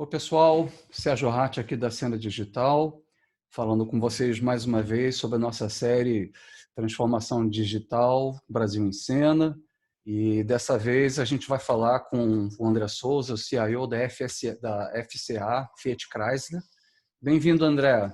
Oi, pessoal, Sérgio Ratti aqui da Cena Digital, falando com vocês mais uma vez sobre a nossa série Transformação Digital Brasil em Cena. E dessa vez a gente vai falar com o André Souza, o CIO da FCA, Fiat Chrysler. Bem-vindo, André.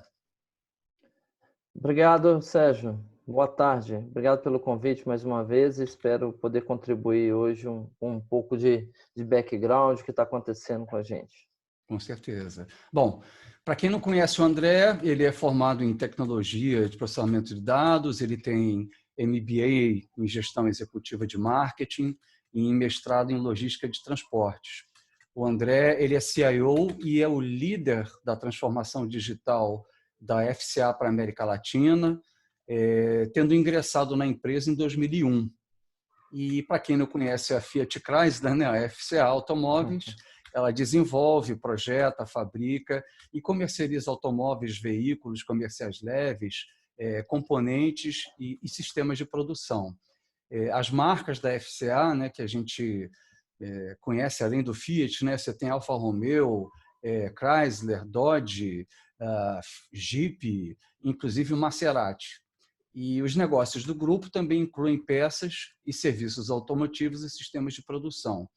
Obrigado, Sérgio. Boa tarde. Obrigado pelo convite mais uma vez. Espero poder contribuir hoje um pouco de background, o que está acontecendo com a gente. Com certeza. Bom, para quem não conhece o André, ele é formado em tecnologia de processamento de dados, ele tem MBA em gestão executiva de marketing e mestrado em logística de transportes. O André, ele é CIO e é o líder da transformação digital da FCA para a América Latina, tendo ingressado na empresa em 2001. E para quem não conhece a Fiat Chrysler, né, a FCA Automóveis, ela desenvolve, projeta, fabrica e comercializa automóveis, veículos comerciais leves, componentes e sistemas de produção. As marcas da FCA, né, que a gente conhece além do Fiat, né, você tem Alfa Romeo, Chrysler, Dodge, Jeep, inclusive o Maserati. E os negócios do grupo também incluem peças e serviços automotivos e sistemas de produção.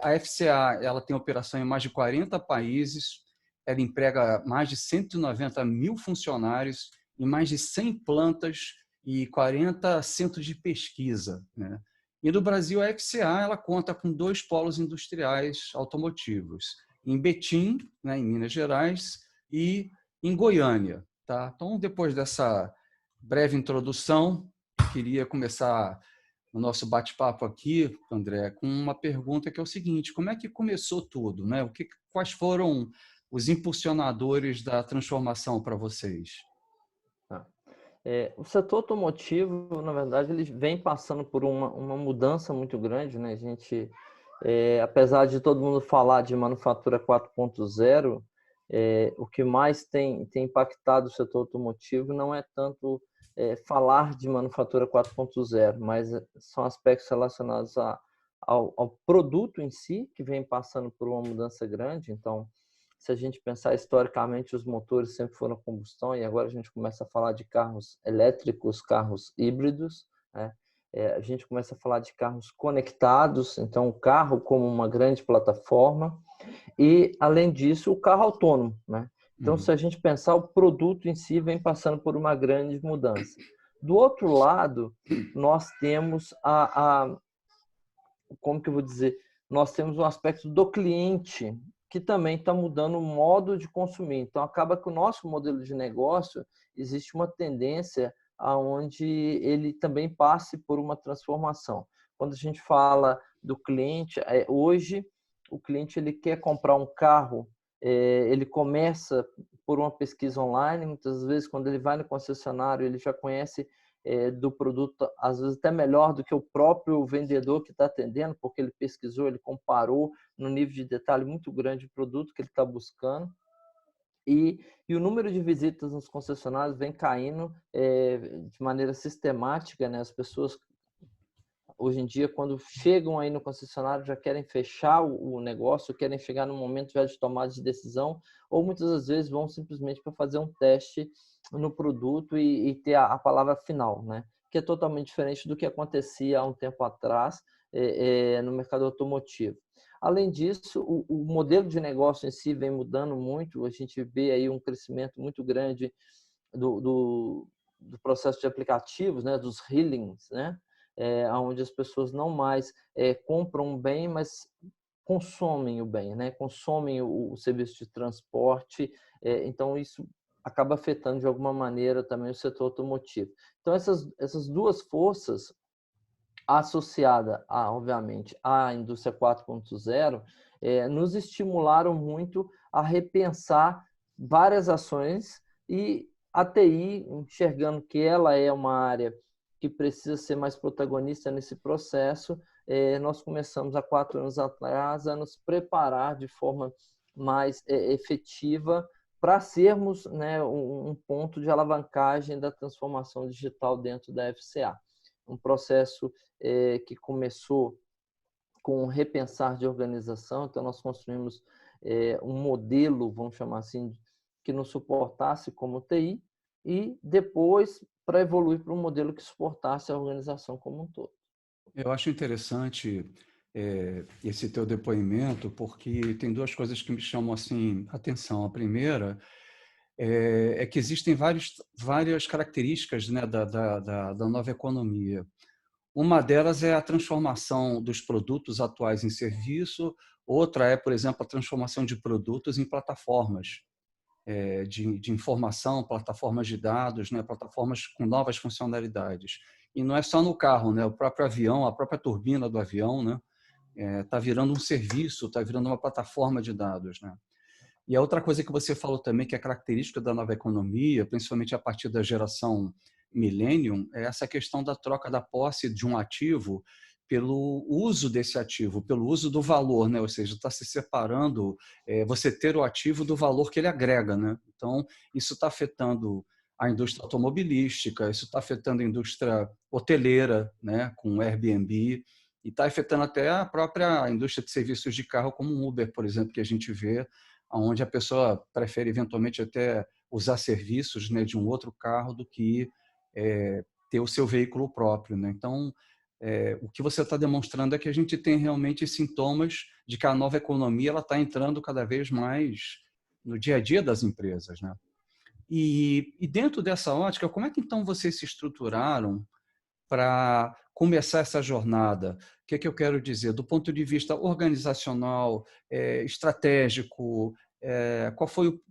A FCA ela tem operação em mais de 40 países, ela emprega mais de 190 mil funcionários em mais de 100 plantas e 40 centros de pesquisa, né? E no Brasil, a FCA ela conta com 2 polos industriais automotivos, em Betim, né, em Minas Gerais, e em Goiânia. Tá? Então, depois dessa breve introdução, queria começar o nosso bate-papo aqui, André, com uma pergunta que é o seguinte: como é que começou tudo, né? Quais foram os impulsionadores da transformação para vocês? O setor automotivo, na verdade, ele vem passando por uma mudança muito grande, né? A gente, apesar de todo mundo falar de manufatura 4.0, o que mais tem impactado o setor automotivo não é tanto falar de manufatura 4.0, mas são aspectos relacionados ao produto em si, que vem passando por uma mudança grande. Então, se a gente pensar historicamente, os motores sempre foram combustão e agora a gente começa a falar de carros elétricos, carros híbridos, né? A gente começa a falar de carros conectados, então o carro como uma grande plataforma e, além disso, o carro autônomo, né? Então, se a gente pensar, o produto em si vem passando por uma grande mudança. Do outro lado, nós temos como que eu vou dizer? Nós temos um aspecto do cliente que também está mudando o modo de consumir. Então, acaba que o nosso modelo de negócio existe uma tendência aonde ele também passe por uma transformação. Quando a gente fala do cliente, hoje o cliente ele quer comprar um carro, ele começa por uma pesquisa online, muitas vezes quando ele vai no concessionário ele já conhece do produto, às vezes até melhor do que o próprio vendedor que está atendendo, porque ele pesquisou, ele comparou no nível de detalhe muito grande o produto que ele está buscando. E o número de visitas nos concessionários vem caindo de maneira sistemática, né? As pessoas, hoje em dia, quando chegam aí no concessionário, já querem fechar o negócio, querem chegar no momento já de tomada de decisão, ou muitas das vezes vão simplesmente para fazer um teste no produto e ter a palavra final, né? Que é totalmente diferente do que acontecia há um tempo atrás no mercado automotivo. Além disso, o modelo de negócio em si vem mudando muito, a gente vê aí um crescimento muito grande do processo de aplicativos, né? Dos healings, né? Onde as pessoas não mais compram um bem, mas consomem o bem, né? Consomem o serviço de transporte. Então, isso acaba afetando de alguma maneira também o setor automotivo. Então, essas duas forças, associada, obviamente, à indústria 4.0, nos estimularam muito a repensar várias ações e a TI, enxergando que ela é uma área que precisa ser mais protagonista nesse processo, nós começamos há 4 anos atrás a nos preparar de forma mais efetiva para sermos, né, um ponto de alavancagem da transformação digital dentro da FCA. Um processo que começou com o repensar de organização. Então, nós construímos um modelo, vamos chamar assim, que nos suportasse como TI e depois para evoluir para um modelo que suportasse a organização como um todo. Eu acho interessante esse teu depoimento, porque tem duas coisas que me chamam assim atenção. A primeira é que existem várias características, né, da nova economia. Uma delas é a transformação dos produtos atuais em serviço, outra é, por exemplo, a transformação de produtos em plataformas de informação, plataformas de dados, né, plataformas com novas funcionalidades. E não é só no carro, né, o próprio avião, a própria turbina do avião, né, está virando um serviço, está virando uma plataforma de dados, né? E a outra coisa que você falou também, que é característica da nova economia, principalmente a partir da geração Millennium, é essa questão da troca da posse de um ativo pelo uso desse ativo, pelo uso do valor, né? Ou seja, está se separando você ter o ativo do valor que ele agrega, né? Então, isso está afetando a indústria automobilística, isso está afetando a indústria hoteleira, né? Com o Airbnb, e está afetando até a própria indústria de serviços de carro, como o Uber, por exemplo, que a gente vê onde a pessoa prefere eventualmente até usar serviços, né, de um outro carro do que ter o seu veículo próprio, né? Então, o que você está demonstrando é que a gente tem realmente sintomas de que a nova economia ela está entrando cada vez mais no dia a dia das empresas, né? E dentro dessa ótica, como é que então vocês se estruturaram para começar essa jornada? O que é que eu quero dizer? Do ponto de vista organizacional, estratégico,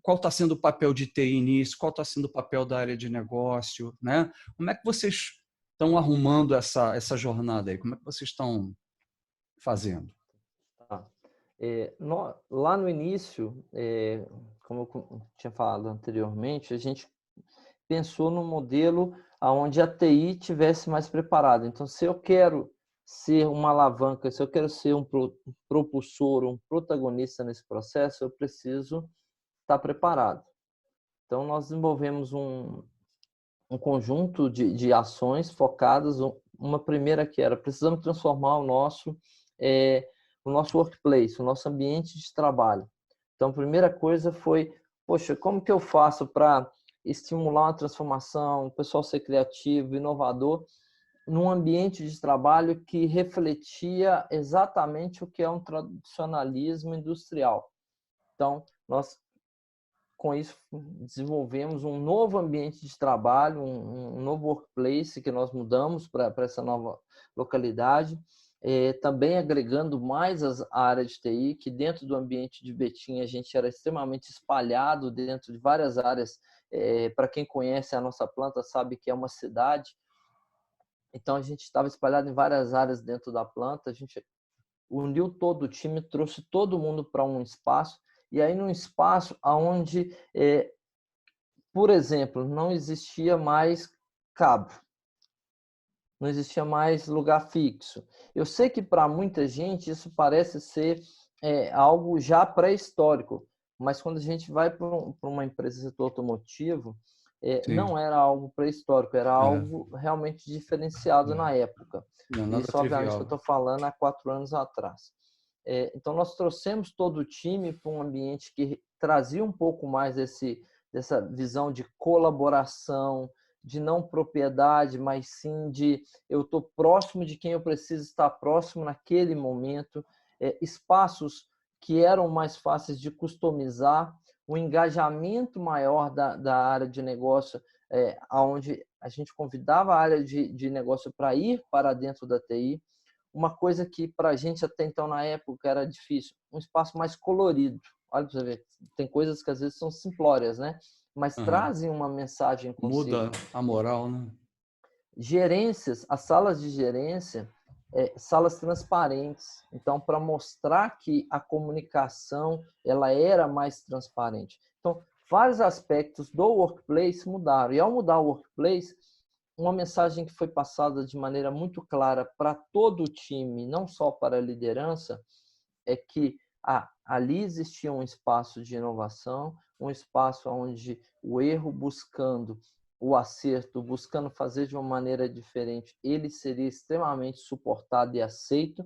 qual está sendo o papel de TI nisso? Qual está sendo o papel da área de negócio? Né? Como é que vocês estão arrumando essa jornada aí? Como é que vocês estão fazendo? Tá. Lá no início, como eu tinha falado anteriormente, a gente pensou no modelo onde a TI tivesse mais preparada. Então, se eu quero ser uma alavanca, se eu quero ser um propulsor, um protagonista nesse processo, eu preciso estar preparado. Então, nós desenvolvemos um conjunto de ações focadas. Uma primeira que era, precisamos transformar o nosso workplace, o nosso ambiente de trabalho. Então, a primeira coisa foi, poxa, como que eu faço para estimular uma transformação, o pessoal ser criativo, inovador, num ambiente de trabalho que refletia exatamente o que é um tradicionalismo industrial. Então, nós, com isso, desenvolvemos um novo ambiente de trabalho, um novo workplace que nós mudamos para essa nova localidade, também agregando mais a área de TI, que dentro do ambiente de Betim a gente era extremamente espalhado dentro de várias áreas. Para quem conhece a nossa planta sabe que é uma cidade, então a gente estava espalhado em várias áreas dentro da planta, a gente uniu todo o time, trouxe todo mundo para um espaço, e aí num espaço onde, por exemplo, não existia mais cabo, não existia mais lugar fixo. Eu sei que para muita gente isso parece ser algo já pré-histórico, mas quando a gente vai para uma empresa do setor automotivo, Sim, não era algo pré-histórico, era é, algo realmente diferenciado na época. não é nada Isso, obviamente, que eu trivial. estou falando há 4 anos atrás. Então, nós trouxemos todo o time para um ambiente que trazia um pouco mais dessa visão de colaboração, de não propriedade, mas sim de eu estou próximo de quem eu preciso estar próximo naquele momento, espaços que eram mais fáceis de customizar, um engajamento maior da área de negócio, onde a gente convidava a área de negócio para ir para dentro da TI, uma coisa que para a gente até então na época era difícil, um espaço mais colorido. Olha para você ver, tem coisas que às vezes são simplórias, né? Mas Uhum. trazem uma mensagem consigo. Muda a moral, né? Gerências, as salas de gerência, salas transparentes. Então, para mostrar que a comunicação ela era mais transparente. Então, vários aspectos do workplace mudaram. E ao mudar o workplace, uma mensagem que foi passada de maneira muito clara para todo o time, não só para a liderança, é que ali existia um espaço de inovação, um espaço onde o erro buscando o acerto, buscando fazer de uma maneira diferente, ele seria extremamente suportado e aceito,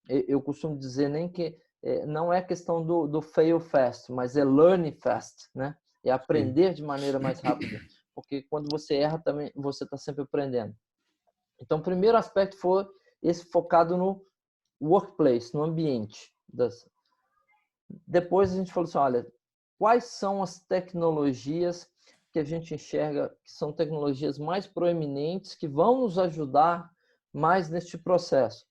eu costumo dizer nem que não é questão do fail fast, mas é learn fast, né? É aprender de maneira mais rápida, porque quando você erra também você está sempre aprendendo. Então, o primeiro aspecto foi esse focado no workplace, no ambiente. Depois a gente falou assim, olha, quais são as tecnologias que a gente enxerga que são tecnologias mais proeminentes, que vão nos ajudar mais neste processo.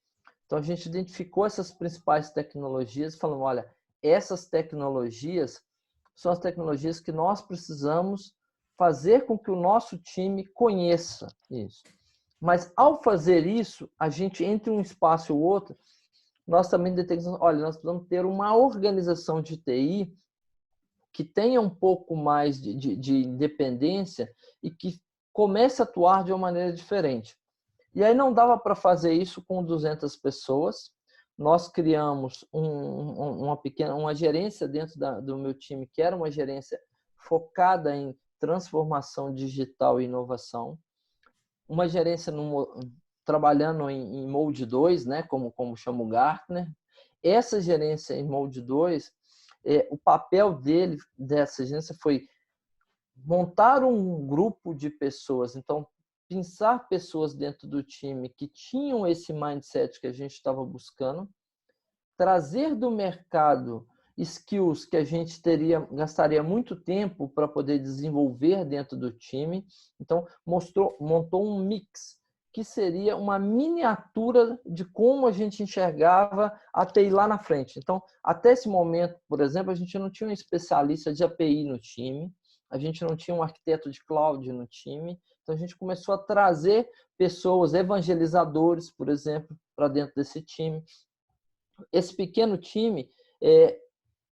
Então, a gente identificou essas principais tecnologias e falou, olha, essas tecnologias são as tecnologias que nós precisamos fazer com que o nosso time conheça isso. Mas, ao fazer isso, a gente, entre um espaço e o outro, nós também detectamos, olha, nós precisamos ter uma organização de TI que tenha um pouco mais de independência e que comece a atuar de uma maneira diferente. E aí não dava para fazer isso com 200 pessoas. Nós criamos uma gerência dentro do meu time, que era uma gerência focada em transformação digital e inovação. Uma gerência trabalhando em Mode 2, né, como chama o Gartner. Essa gerência em Mode 2, o papel dessa gerência foi montar um grupo de pessoas, então pensar pessoas dentro do time que tinham esse mindset que a gente estava buscando, trazer do mercado skills que a gente gastaria muito tempo para poder desenvolver dentro do time. Então, montou um mix que seria uma miniatura de como a gente enxergava a TI lá na frente. Então, até esse momento, por exemplo, a gente não tinha um especialista de API no time, a gente não tinha um arquiteto de cloud no time, então a gente começou a trazer pessoas, evangelizadores, por exemplo, para dentro desse time. Esse pequeno time,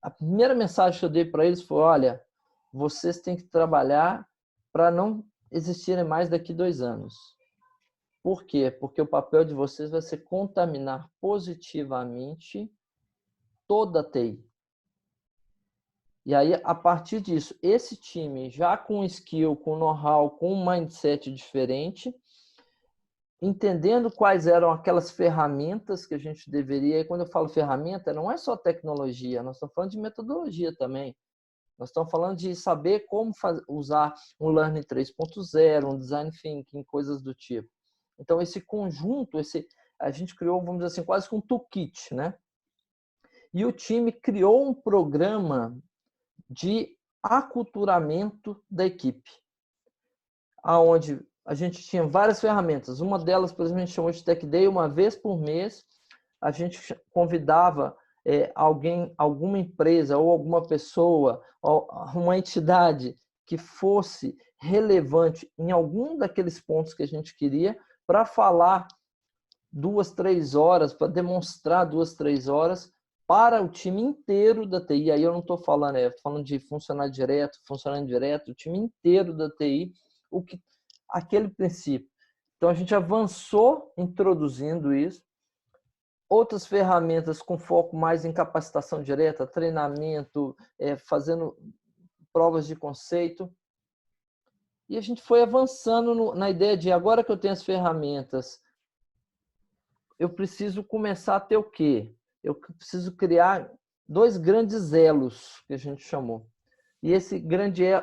a primeira mensagem que eu dei para eles foi, olha, vocês têm que trabalhar para não existirem mais daqui 2 anos. Por quê? Porque o papel de vocês vai ser contaminar positivamente toda a TI. E aí, a partir disso, esse time já com skill, com know-how, com um mindset diferente, entendendo quais eram aquelas ferramentas que a gente deveria... E quando eu falo ferramenta, não é só tecnologia, nós estamos falando de metodologia também. Nós estamos falando de saber como usar um Learning 3.0, um Design Thinking, coisas do tipo. Então, esse conjunto, a gente criou, vamos dizer assim, quase que um toolkit, né? E o time criou um programa de aculturamento da equipe, aonde a gente tinha várias ferramentas. Uma delas, por exemplo, a gente chamou de Tech Day. Uma vez por mês, a gente convidava alguma empresa ou alguma pessoa, ou uma entidade que fosse relevante em algum daqueles pontos que a gente queria, para falar 2, 3 horas, para demonstrar 2, 3 horas para o time inteiro da TI. Aí eu não estou falando de funcionário direto, funcionário indireto, o time inteiro da TI, aquele princípio. Então a gente avançou introduzindo isso. Outras ferramentas com foco mais em capacitação direta, treinamento, fazendo provas de conceito. E a gente foi avançando na ideia de, agora que eu tenho as ferramentas, eu preciso começar a ter o quê? Eu preciso criar 2 grandes elos, que a gente chamou. E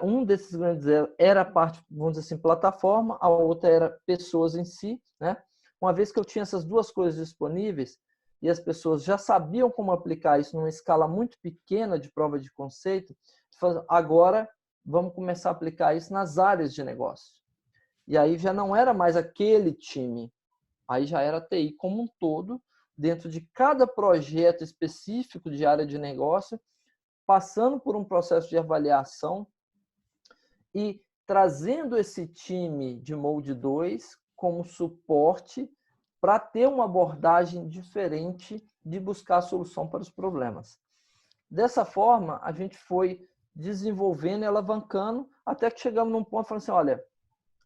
um desses grandes elos era a parte, vamos dizer assim, plataforma, a outra era pessoas em si, né? Uma vez que eu tinha essas 2 coisas disponíveis e as pessoas já sabiam como aplicar isso numa escala muito pequena de prova de conceito, agora vamos começar a aplicar isso nas áreas de negócio. E aí já não era mais aquele time, aí já era a TI como um todo, dentro de cada projeto específico de área de negócio, passando por um processo de avaliação e trazendo esse time de Mode 2 como suporte para ter uma abordagem diferente de buscar a solução para os problemas. Dessa forma, a gente foi desenvolvendo e alavancando até que chegamos num ponto falando assim, olha,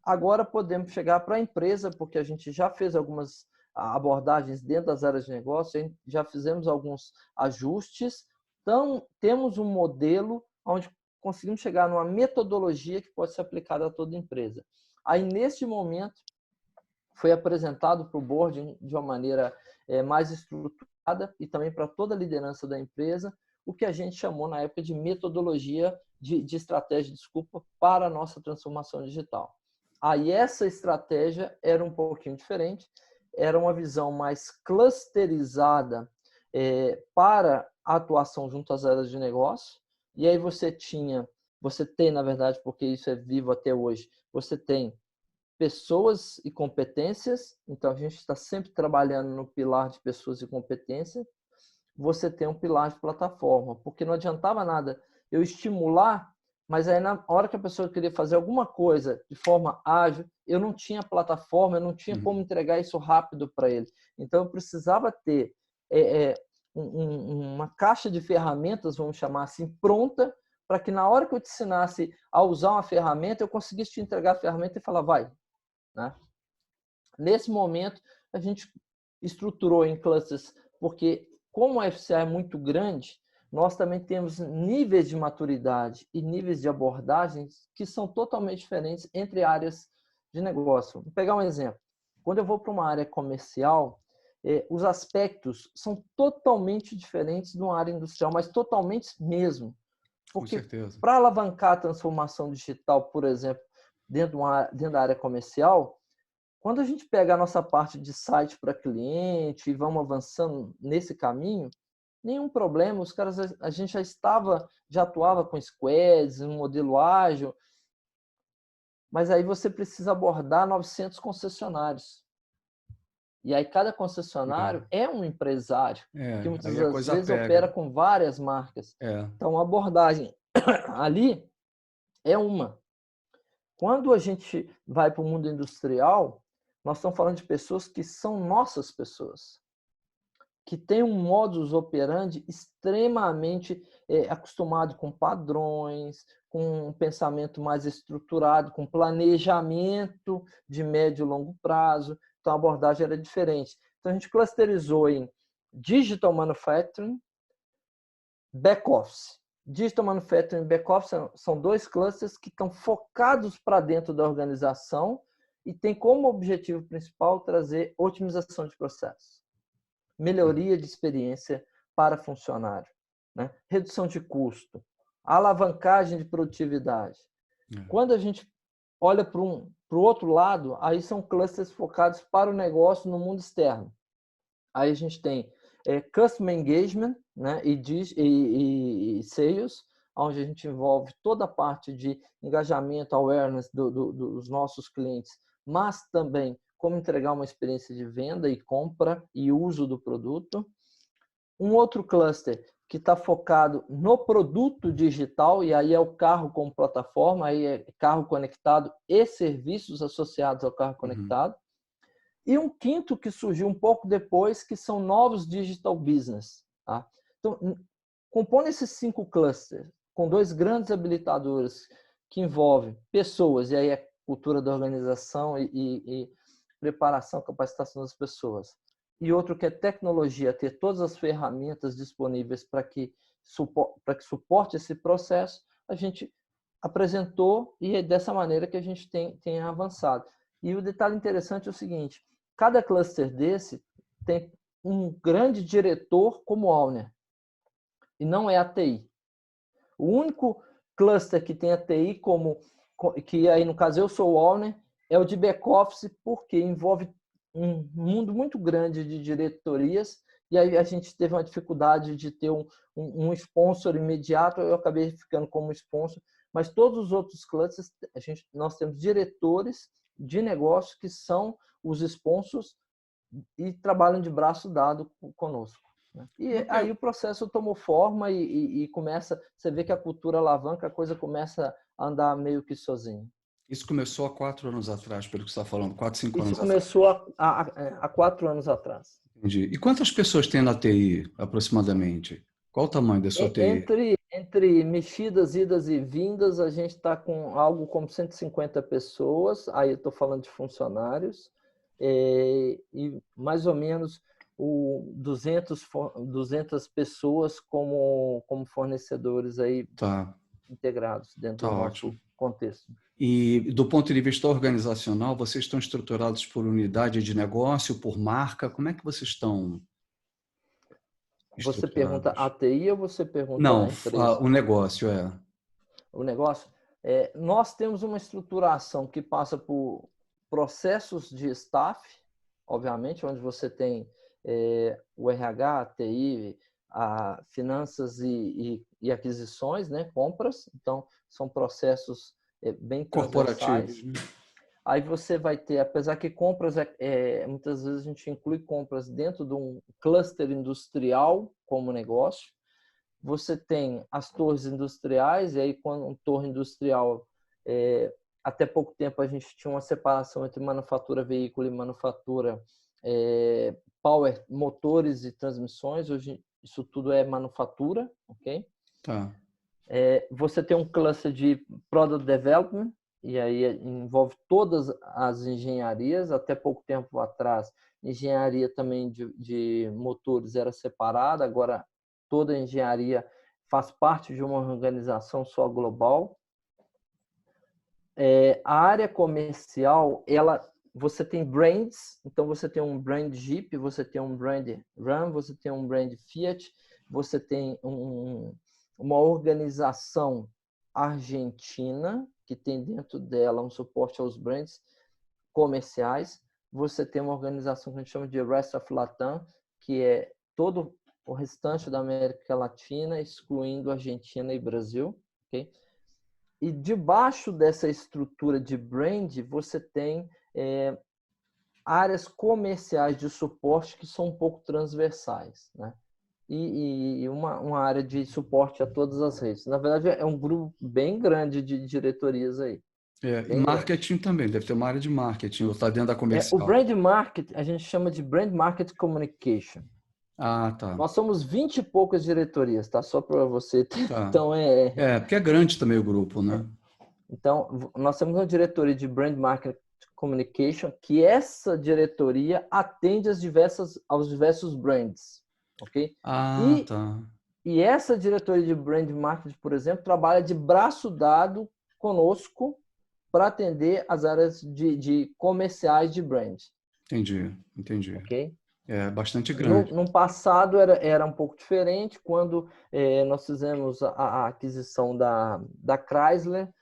agora podemos chegar para a empresa, porque a gente já fez algumas abordagens dentro das áreas de negócio, já fizemos alguns ajustes, então temos um modelo onde conseguimos chegar numa metodologia que pode ser aplicada a toda empresa. Aí, neste momento, foi apresentado para o board de uma maneira mais estruturada e também para toda a liderança da empresa, o que a gente chamou na época de metodologia de estratégia, desculpa, para a nossa transformação digital. Aí essa estratégia era um pouquinho diferente, era uma visão mais clusterizada para a atuação junto às áreas de negócio, e aí você tem, na verdade, porque isso é vivo até hoje, você tem pessoas e competências, então a gente está sempre trabalhando no pilar de pessoas e competências. Você tem um pilar de plataforma, porque não adiantava nada eu estimular, mas aí na hora que a pessoa queria fazer alguma coisa de forma ágil, eu não tinha plataforma, eu não tinha como entregar isso rápido para ele. Então eu precisava ter uma caixa de ferramentas, vamos chamar assim, pronta, para que na hora que eu te ensinasse a usar uma ferramenta, eu conseguisse te entregar a ferramenta e falar, vai. Né? Nesse momento, a gente estruturou em clusters, porque como a FCA é muito grande, nós também temos níveis de maturidade e níveis de abordagens que são totalmente diferentes entre áreas de negócio. Vou pegar um exemplo. Quando eu vou para uma área comercial, os aspectos são totalmente diferentes de uma área industrial, mas totalmente mesmo. Porque para alavancar a transformação digital, por exemplo, dentro da área comercial, quando a gente pega a nossa parte de site para cliente e vamos avançando nesse caminho, nenhum problema, os caras, a gente já atuava com squads, um modelo ágil, mas aí você precisa abordar 900 concessionários. E aí cada concessionário é um empresário, que muitas vezes opera com várias marcas. Então a abordagem ali é uma. Quando a gente vai para o mundo industrial, nós estamos falando de pessoas que são nossas pessoas, que têm um modus operandi extremamente acostumado com padrões, com um pensamento mais estruturado, com planejamento de médio e longo prazo. Então, a abordagem era diferente. Então, a gente clusterizou em Digital Manufacturing, Back Office. Digital Manufacturing e Back Office são dois clusters que estão focados para dentro da organização e tem como objetivo principal trazer otimização de processos, melhoria de experiência para funcionário, né? Redução de custo, alavancagem de produtividade. Quando a gente olha para o outro lado, aí são clusters focados para o negócio no mundo externo. Aí a gente tem Customer Engagement, né, e Sales, onde a gente envolve toda a parte de engajamento, awareness dos nossos clientes, mas também como entregar uma experiência de venda e compra e uso do produto. Um outro cluster que está focado no produto digital, e aí é o carro como plataforma, aí é carro conectado e serviços associados ao carro conectado. E um quinto que surgiu um pouco depois, que são novos digital business. Tá? Então, compondo esses 5 clusters, com 2 grandes habilitadores que envolvem pessoas, e aí é cultura da organização e preparação, capacitação das pessoas. E outro que é tecnologia, ter todas as ferramentas disponíveis para que suporte esse processo, a gente apresentou e é dessa maneira que a gente tem avançado. E o detalhe interessante é o seguinte, cada cluster desse tem um grande diretor como owner, e não é a TI. O único cluster que tem a TI que aí no caso eu sou o owner, é o de back-office, porque envolve um mundo muito grande de diretorias, e aí a gente teve uma dificuldade de ter um sponsor imediato, eu acabei ficando como sponsor, mas todos os outros clusters, nós temos diretores de negócio que são os sponsors e trabalham de braço dado conosco. E aí o processo tomou forma e começa, você vê que a cultura alavanca, a coisa começa a andar meio que sozinha. Isso começou há 4 anos atrás, pelo que você está falando, 4, 5 anos atrás. Isso começou há 4 anos atrás. Entendi. E quantas pessoas tem na TI, aproximadamente? Qual o tamanho da sua TI? Entre mexidas, idas e vindas, a gente está com algo como 150 pessoas, aí eu estou falando de funcionários, e mais ou menos 200 pessoas como fornecedores aí integrados dentro do nosso contexto. E do ponto de vista organizacional, vocês estão estruturados por unidade de negócio, por marca? Como é que vocês estão? Você pergunta a estruturados. TI ou você pergunta Não, a empresa? o negócio é. O negócio? Nós temos uma estruturação que passa por processos de staff, obviamente, onde você tem o RH, a TI, a finanças e aquisições, né, compras. Então, são processos bem Corporativos, transversais. né? Aí você vai ter, apesar que compras, muitas vezes a gente inclui compras dentro de um cluster industrial como negócio. Você tem as torres industriais, e aí quando uma torre industrial, até pouco tempo a gente tinha uma separação entre manufatura veículo e manufatura power, motores e transmissões. Hoje isso tudo é manufatura, ok? Tá. Você tem um cluster de product development, e aí envolve todas as engenharias. Até pouco tempo atrás, engenharia também de motores era separada, agora toda a engenharia faz parte de uma organização só global. A área comercial, você tem brands, então você tem um brand Jeep, você tem um brand Ram, você tem um brand Fiat, você tem uma organização argentina que tem dentro dela um suporte aos brands comerciais. Você tem uma organização que a gente chama de Rest of Latam, que é todo o restante da América Latina, excluindo Argentina e Brasil, ok? E debaixo dessa estrutura de brand, você tem áreas comerciais de suporte que são um pouco transversais, né? E uma área de suporte a todas as redes. Na verdade, é um grupo bem grande de diretorias aí. E Bem grande. marketing também, deve ter uma área de marketing, ou está dentro da O comercial. brand market, a gente chama de brand market communication. Ah, tá. Nós somos 20 e poucas diretorias, tá? Só para você ter. Tá. Então, Porque é grande também o grupo, né? Então, nós temos uma diretoria de Brand Market Communication, que essa diretoria atende aos diversos brands, ok? Ah, E, tá. e essa diretoria de Brand Market, por exemplo, trabalha de braço dado conosco para atender as áreas de comerciais de brand, Entendi. ok? É bastante grande. No passado era um pouco diferente, quando nós fizemos a aquisição da Chrysler.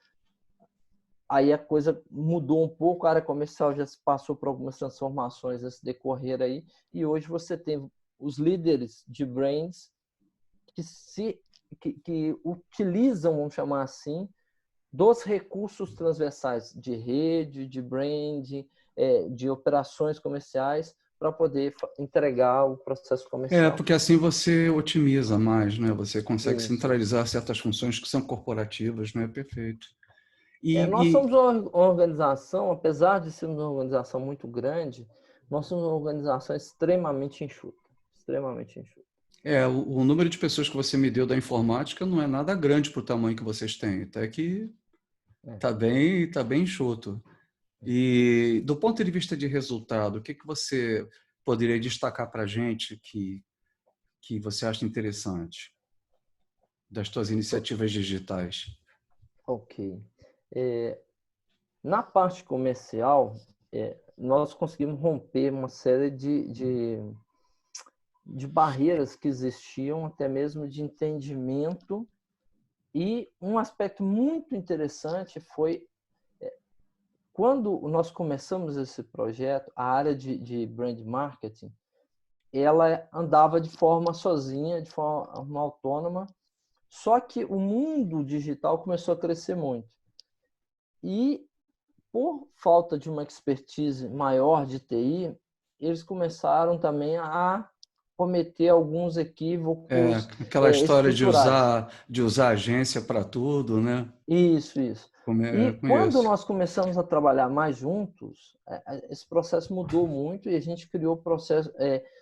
Aí a coisa mudou um pouco, a área comercial já se passou por algumas transformações nesse decorrer aí, e hoje você tem os líderes de brands que utilizam, vamos chamar assim, dos recursos transversais de rede, de brand, de operações comerciais, para poder entregar o processo comercial. Porque assim você otimiza mais, né? Você consegue Isso. centralizar certas funções que são corporativas, né? Perfeito. Nós E, somos uma organização, apesar de sermos uma organização muito grande, nós somos uma organização extremamente enxuta. Extremamente enxuta. o número de pessoas que você me deu da informática não é nada grande para o tamanho que vocês têm. Até que É. tá bem enxuto. E do ponto de vista de resultado, o que você poderia destacar para a gente que você acha interessante das suas iniciativas digitais? Ok. Na parte comercial, nós conseguimos romper uma série de barreiras que existiam, até mesmo de entendimento. E um aspecto muito interessante foi quando nós começamos esse projeto, a área de brand marketing, ela andava de forma sozinha, de forma autônoma, só que o mundo digital começou a crescer muito. E, por falta de uma expertise maior de TI, eles começaram também a cometer alguns equívocos Aquela história estruturais. de usar agência para tudo, né? Isso, isso. E quando Conheço. nós começamos a trabalhar mais juntos, esse processo mudou muito e a gente criou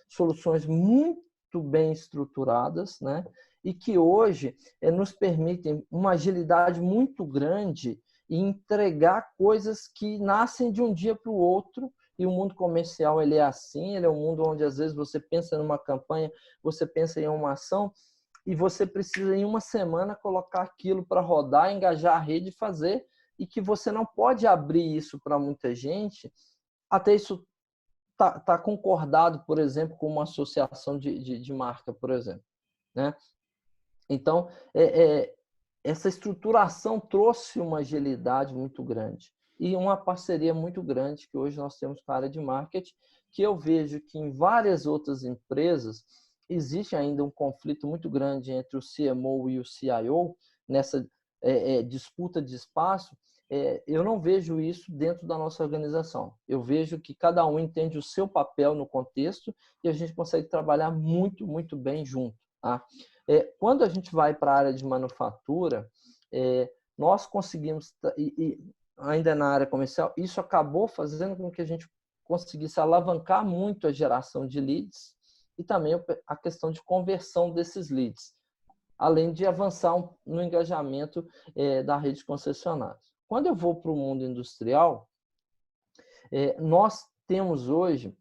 soluções muito bem estruturadas, né? E que hoje nos permitem uma agilidade muito grande e entregar coisas que nascem de um dia para o outro. E o mundo comercial ele é assim, ele é um mundo onde às vezes você pensa numa campanha, você pensa em uma ação, e você precisa, em uma semana, colocar aquilo para rodar, engajar a rede e fazer, e que você não pode abrir isso para muita gente até isso tá concordado, por exemplo, com uma associação de marca, por exemplo, né? Então, essa estruturação trouxe uma agilidade muito grande e uma parceria muito grande que hoje nós temos com a área de marketing, que eu vejo que em várias outras empresas existe ainda um conflito muito grande entre o CMO e o CIO nessa disputa de espaço. Eu não vejo isso dentro da nossa organização. Eu vejo que cada um entende o seu papel no contexto e a gente consegue trabalhar muito, muito bem junto, tá? Quando a gente vai para a área de manufatura, nós conseguimos, e ainda na área comercial, isso acabou fazendo com que a gente conseguisse alavancar muito a geração de leads e também a questão de conversão desses leads, além de avançar no engajamento da rede de concessionários. Quando eu vou para o mundo industrial, nós temos hoje,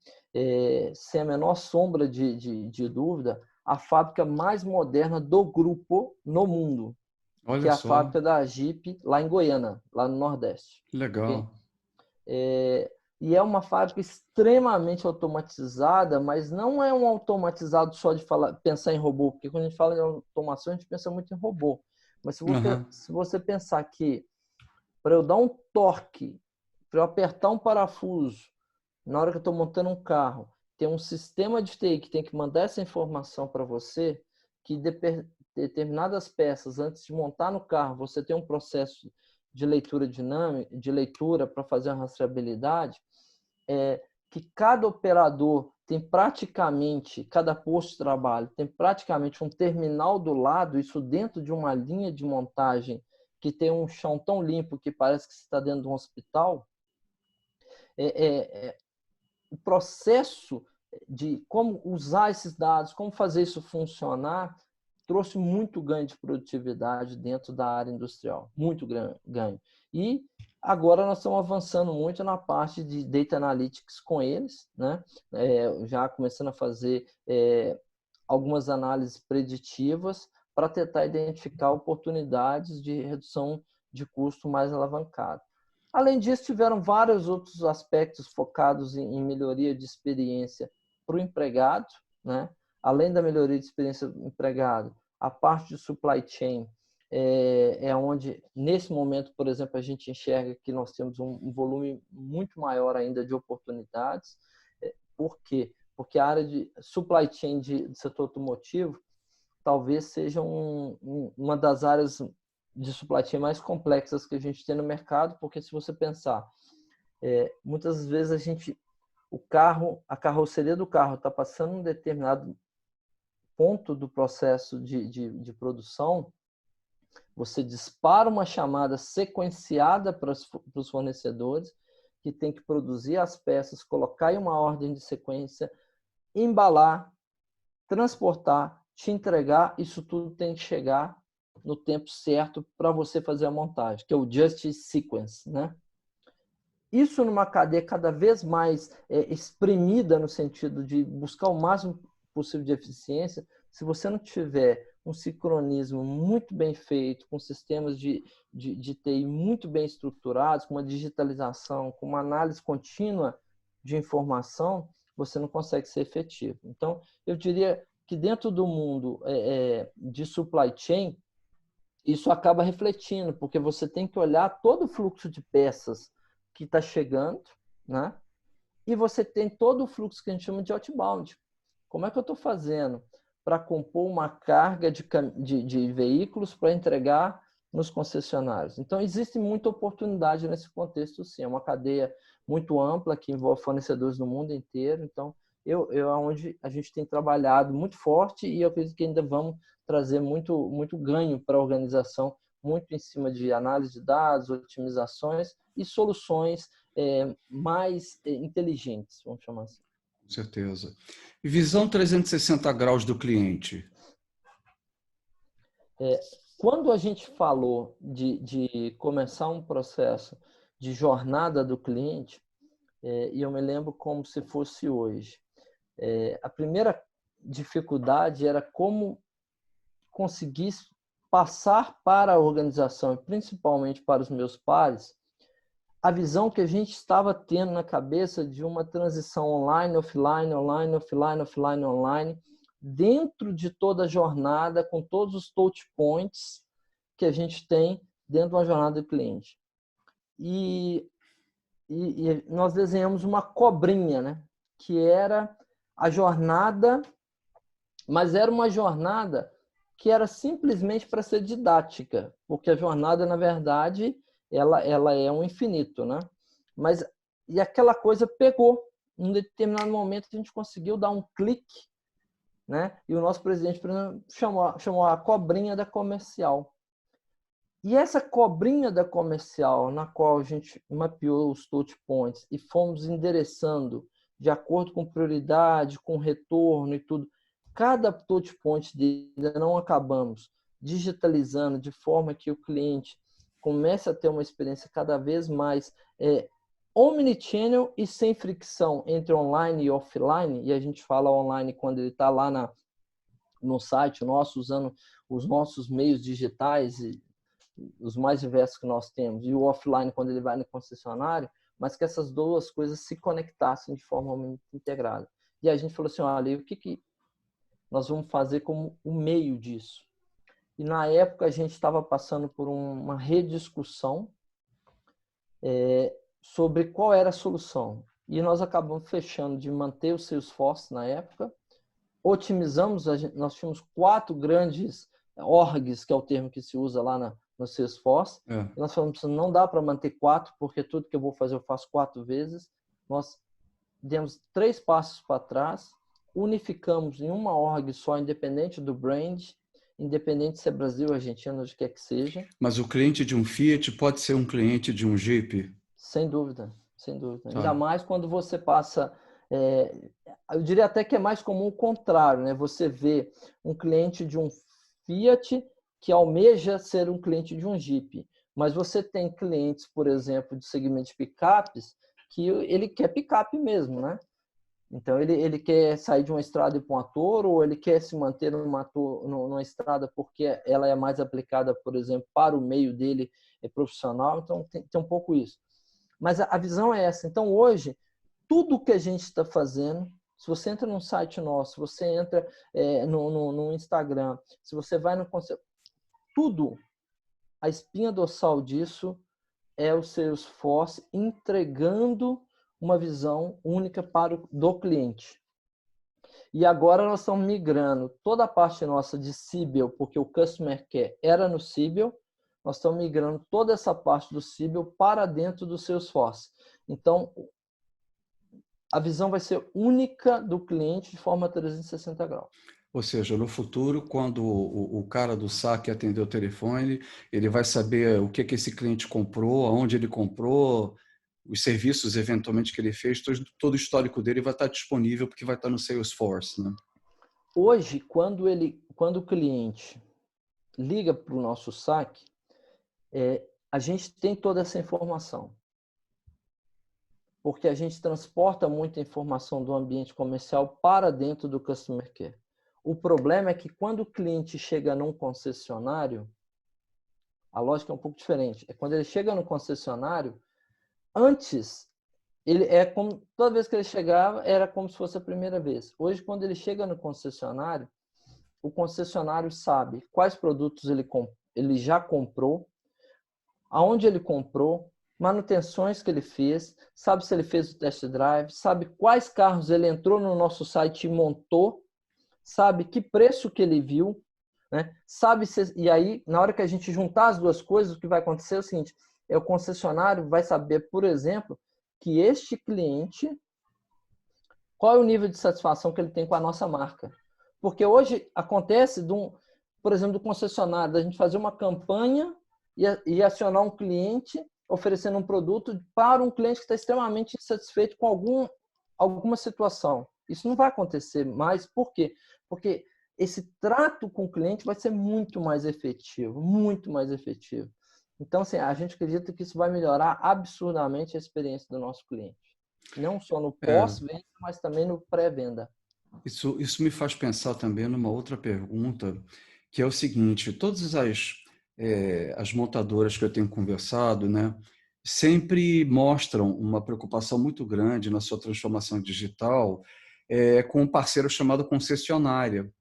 sem a menor sombra de dúvida, a fábrica mais moderna do grupo no mundo, Olha que é a só, fábrica da Jeep, lá em Goiânia, lá no Nordeste. legal. Okay? E é uma fábrica extremamente automatizada, mas não é um automatizado só de pensar em robô, porque quando a gente fala em automação, a gente pensa muito em robô. Mas se você pensar que para eu dar um torque, para eu apertar um parafuso, na hora que eu estou montando um carro, tem um sistema de TI que tem que mandar essa informação para você, que determinadas peças, antes de montar no carro, você tem um processo de leitura dinâmica, de leitura para fazer a rastreabilidade, que cada operador tem praticamente, cada posto de trabalho tem praticamente um terminal do lado, isso dentro de uma linha de montagem que tem um chão tão limpo que parece que você está dentro de um hospital. O processo de como usar esses dados, como fazer isso funcionar, trouxe muito ganho de produtividade dentro da área industrial, muito ganho. E agora nós estamos avançando muito na parte de Data Analytics com eles, né? Já começando a fazer algumas análises preditivas para tentar identificar oportunidades de redução de custo mais alavancado. Além disso, tiveram vários outros aspectos focados em melhoria de experiência para o empregado, né? Além da melhoria de experiência do empregado, a parte de supply chain onde, nesse momento, por exemplo, a gente enxerga que nós temos um volume muito maior ainda de oportunidades. Por quê? Porque a área de supply chain do setor automotivo talvez seja uma das áreas de supply chain mais complexas que a gente tem no mercado, porque se você pensar, muitas vezes a carroceria do carro está passando um determinado ponto do processo de produção, você dispara uma chamada sequenciada para os fornecedores, que tem que produzir as peças, colocar em uma ordem de sequência, embalar, transportar, te entregar, isso tudo tem que chegar no tempo certo para você fazer a montagem, que é o Just Sequence, né? Isso numa cadeia cada vez mais exprimida no sentido de buscar o máximo possível de eficiência. Se você não tiver um sincronismo muito bem feito, com sistemas de TI muito bem estruturados, com uma digitalização, com uma análise contínua de informação, você não consegue ser efetivo. Então, eu diria que dentro do mundo de supply chain, isso acaba refletindo, porque você tem que olhar todo o fluxo de peças que está chegando, né? E você tem todo o fluxo que a gente chama de outbound. Como é que eu estou fazendo para compor uma carga de veículos para entregar nos concessionários? Então, existe muita oportunidade nesse contexto, sim. É uma cadeia muito ampla que envolve fornecedores no mundo inteiro. Então, é onde a gente tem trabalhado muito forte e eu acredito que ainda vamos trazer muito, muito ganho para a organização, muito em cima de análise de dados, otimizações e soluções mais inteligentes, vamos chamar assim. Com certeza. E visão 360 graus do cliente? Quando a gente falou de começar um processo de jornada do cliente, e eu me lembro como se fosse hoje, a primeira dificuldade era como conseguir passar para a organização, e principalmente para os meus pares, a visão que a gente estava tendo na cabeça de uma transição online, offline, online, offline, offline, online, dentro de toda a jornada, com todos os touch points que a gente tem dentro de uma jornada do cliente. E nós desenhamos uma cobrinha, né? Que era a jornada, mas era uma jornada que era simplesmente para ser didática, porque a jornada, na verdade, ela é um infinito, né? Mas, e aquela coisa pegou. Em um determinado momento, a gente conseguiu dar um clique, né? E o nosso presidente, por exemplo, chamou a cobrinha da comercial. E essa cobrinha da comercial, na qual a gente mapeou os touch points e fomos endereçando de acordo com prioridade, com retorno e tudo, cada touch point dele não acabamos digitalizando de forma que o cliente comece a ter uma experiência cada vez mais omnichannel e sem fricção entre online e offline. E a gente fala online quando ele está lá no site nosso, usando os nossos meios digitais e os mais diversos que nós temos, e o offline quando ele vai no concessionário, mas que essas duas coisas se conectassem de forma muito integrada. E a gente falou assim, olha, e o que nós vamos fazer como o meio disso? E na época a gente estava passando por uma rediscussão sobre qual era a solução. E nós acabamos fechando de manter o Salesforce na época, otimizamos, nós tínhamos 4 grandes orgs, que é o termo que se usa lá no Salesforce. E nós falamos, não dá para manter 4, porque tudo que eu vou fazer eu faço 4 vezes. Nós demos 3 passos para trás, unificamos em uma org só, independente do brand, independente se é Brasil, Argentina, onde quer que seja. Mas o cliente de um Fiat pode ser um cliente de um Jeep? Sem dúvida, sem dúvida. Tá. Ainda mais quando você passa... eu diria até que é mais comum o contrário, né? Você vê um cliente de um Fiat que almeja ser um cliente de um Jeep. Mas você tem clientes, por exemplo, de segmento de picapes, que ele quer picape mesmo, né? Então, ele quer sair de uma estrada e ir para uma Toro, ou ele quer se manter numa estrada porque ela é mais aplicada, por exemplo, para o meio dele profissional. Então, tem um pouco isso. Mas a visão é essa. Então, hoje, tudo que a gente está fazendo, se você entra num site nosso, se você entra no Instagram, se você vai no conceito, tudo, a espinha dorsal disso é o Salesforce entregando uma visão única do cliente. E agora nós estamos migrando toda a parte nossa de Siebel, porque o Customer Care era no Siebel, nós estamos migrando toda essa parte do Siebel para dentro do Salesforce. Então, a visão vai ser única do cliente de forma 360 graus. Ou seja, no futuro, quando o cara do saque atender o telefone, ele vai saber o que esse cliente comprou, aonde ele comprou, os serviços eventualmente que ele fez, todo o histórico dele vai estar disponível porque vai estar no Salesforce, né? Hoje, quando o cliente liga para o nosso saque, a gente tem toda essa informação. Porque a gente transporta muita informação do ambiente comercial para dentro do Customer Care. O problema é que quando o cliente chega num concessionário, a lógica é um pouco diferente. É quando ele chega no concessionário, antes, toda vez que ele chegava, era como se fosse a primeira vez. Hoje, quando ele chega no concessionário, o concessionário sabe quais produtos ele já comprou, aonde ele comprou, manutenções que ele fez, sabe se ele fez o test drive, sabe quais carros ele entrou no nosso site e montou, sabe que preço que ele viu, né? E aí, na hora que a gente juntar as duas coisas, o que vai acontecer é o seguinte, o concessionário vai saber, por exemplo, que este cliente, qual é o nível de satisfação que ele tem com a nossa marca. Porque hoje acontece, por exemplo, do concessionário, da gente fazer uma campanha e acionar um cliente oferecendo um produto para um cliente que está extremamente insatisfeito com alguma situação. Isso não vai acontecer mais. Por quê? Porque esse trato com o cliente vai ser muito mais efetivo, muito mais efetivo. Então, assim, a gente acredita que isso vai melhorar absurdamente a experiência do nosso cliente. Não só no pós-venda, mas também no pré-venda. Isso me faz pensar também numa outra pergunta, que é o seguinte, todas as montadoras que eu tenho conversado, né, sempre mostram uma preocupação muito grande na sua transformação digital com um parceiro chamado concessionária,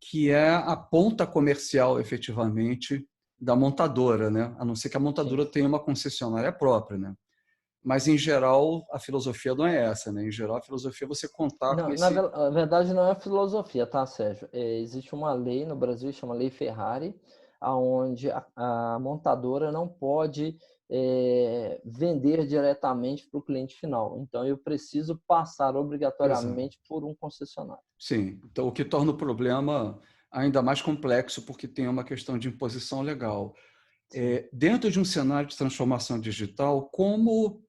que é a ponta comercial, efetivamente, da montadora, né? A não ser que a Sim. montadora tenha uma concessionária própria, né? Mas, em geral, a filosofia não é essa, né? Em geral, a filosofia é você contar com Não, esse... na verdade, não é filosofia, tá, Sérgio? Existe uma lei no Brasil, chama Lei Ferrari, onde a montadora não pode vender diretamente para o cliente final. Então, eu preciso passar Exato. obrigatoriamente por um concessionário. Sim. Então, o que torna o problema ainda mais complexo, porque tem uma questão de imposição legal. Sim. Dentro de um cenário de transformação digital, como